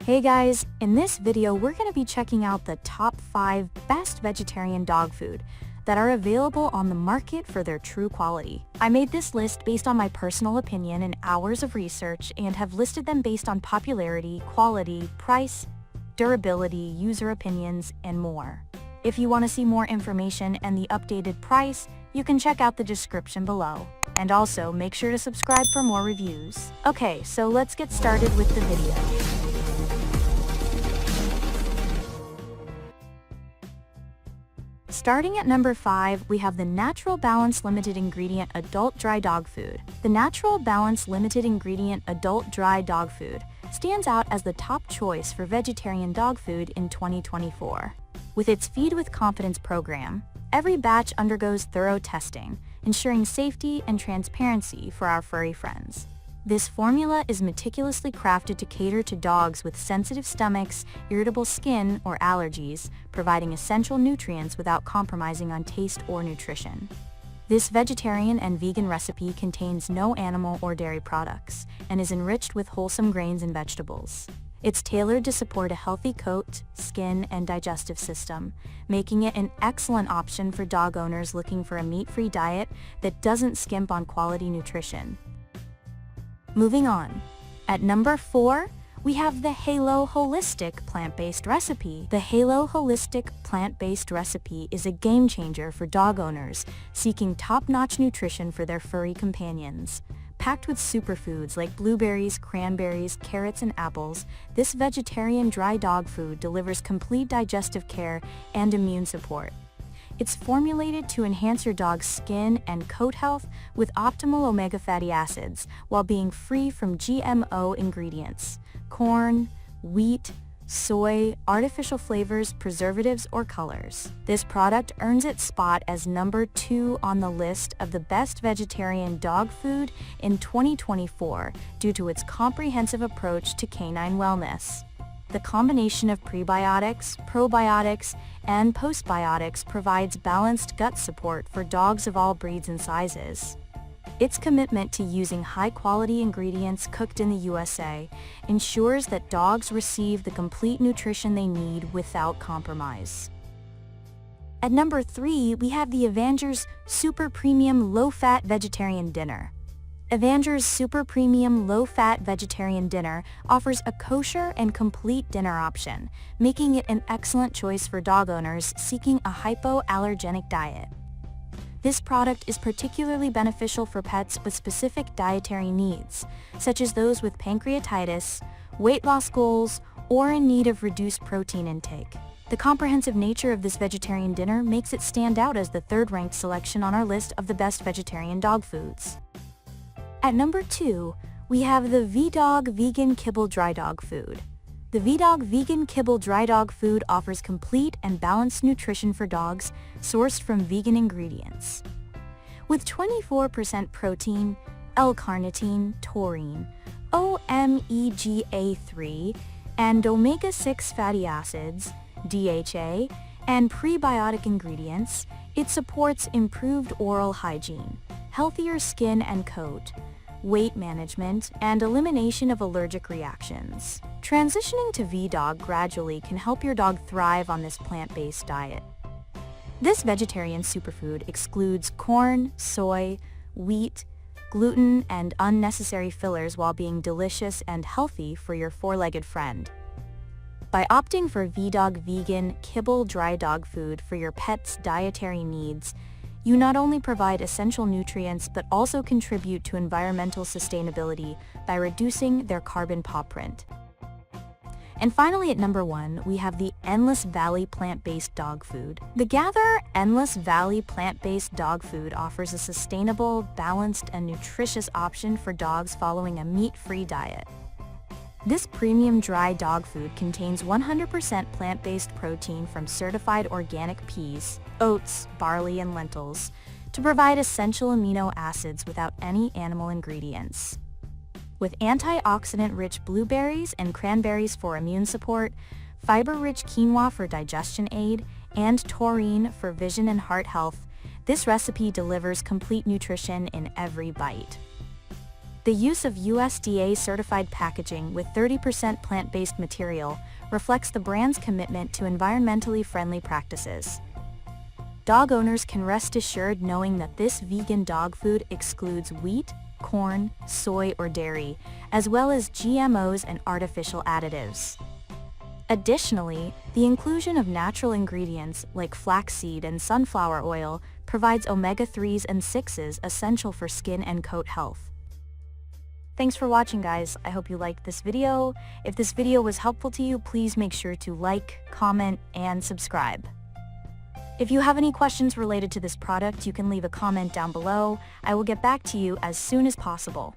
Hey guys, in this video we're going to be checking out the top 5 best vegetarian dog food that are available on the market for their true quality. I made this list based on my personal opinion and hours of research and have listed them based on popularity, quality, price, durability, user opinions, and more. If you want to see more information and the updated price, you can check out the description below. And also, make sure to subscribe for more reviews. Okay, so let's get started with the video. Starting at number 5, we have the Natural Balance Limited Ingredient Adult Dry Dog Food. The Natural Balance Limited Ingredient Adult Dry Dog Food stands out as the top choice for vegetarian dog food in 2024. With its Feed with Confidence program, every batch undergoes thorough testing, ensuring safety and transparency for our furry friends. This formula is meticulously crafted to cater to dogs with sensitive stomachs, irritable skin, or allergies, providing essential nutrients without compromising on taste or nutrition. This vegetarian and vegan recipe contains no animal or dairy products and is enriched with wholesome grains and vegetables. It's tailored to support a healthy coat, skin, and digestive system, making it an excellent option for dog owners looking for a meat-free diet that doesn't skimp on quality nutrition. Moving on. At number 4, we have the Halo Holistic Plant-Based Recipe. The Halo Holistic Plant-Based Recipe is a game changer for dog owners seeking top-notch nutrition for their furry companions. Packed with superfoods like blueberries, cranberries, carrots, and apples, this vegetarian dry dog food delivers complete digestive care and immune support. It's formulated to enhance your dog's skin and coat health with optimal omega fatty acids while being free from GMO ingredients, corn, wheat, soy, artificial flavors, preservatives, or colors. This product earns its spot as number 2 on the list of the best vegetarian dog food in 2024 due to its comprehensive approach to canine wellness. The combination of prebiotics, probiotics, and postbiotics provides balanced gut support for dogs of all breeds and sizes. Its commitment to using high-quality ingredients cooked in the USA ensures that dogs receive the complete nutrition they need without compromise. At number 3, we have the Avengers Super Premium Low-Fat Vegetarian Dinner. Avengers Super Premium Low-Fat Vegetarian Dinner offers a kosher and complete dinner option, making it an excellent choice for dog owners seeking a hypoallergenic diet. This product is particularly beneficial for pets with specific dietary needs, such as those with pancreatitis, weight loss goals, or in need of reduced protein intake. The comprehensive nature of this vegetarian dinner makes it stand out as the third-ranked selection on our list of the best vegetarian dog foods. At number 2, we have the V-Dog Vegan Kibble Dry Dog Food. The V-Dog Vegan Kibble Dry Dog Food offers complete and balanced nutrition for dogs sourced from vegan ingredients. With 24% protein, L-carnitine, taurine, omega-3, and omega-6 fatty acids, DHA, and prebiotic ingredients, it supports improved oral hygiene, healthier skin and coat, weight management, and elimination of allergic reactions. Transitioning to V-Dog gradually can help your dog thrive on this plant-based diet. This vegetarian superfood excludes corn, soy, wheat, gluten, and unnecessary fillers while being delicious and healthy for your four-legged friend. By opting for V-Dog Vegan Kibble Dry Dog Food for your pet's dietary needs, you not only provide essential nutrients but also contribute to environmental sustainability by reducing their carbon footprint. And finally, at number 1, we have the Endless Valley Plant-Based Dog Food. The Gather Endless Valley Plant-Based Dog Food offers a sustainable, balanced, and nutritious option for dogs following a meat-free diet. This premium dry dog food contains 100% plant-based protein from certified organic peas, oats, barley, and lentils to provide essential amino acids without any animal ingredients. With antioxidant-rich blueberries and cranberries for immune support, fiber-rich quinoa for digestion aid, and taurine for vision and heart health, this recipe delivers complete nutrition in every bite. The use of USDA-certified packaging with 30% plant-based material reflects the brand's commitment to environmentally friendly practices. Dog owners can rest assured knowing that this vegan dog food excludes wheat, corn, soy, or dairy, as well as GMOs and artificial additives. Additionally, the inclusion of natural ingredients like flaxseed and sunflower oil provides omega-3s and 6s essential for skin and coat health. Thanks for watching, guys. I hope you liked this video. If this video was helpful to you, please make sure to like, comment, and subscribe. If you have any questions related to this product, you can leave a comment down below. I will get back to you as soon as possible.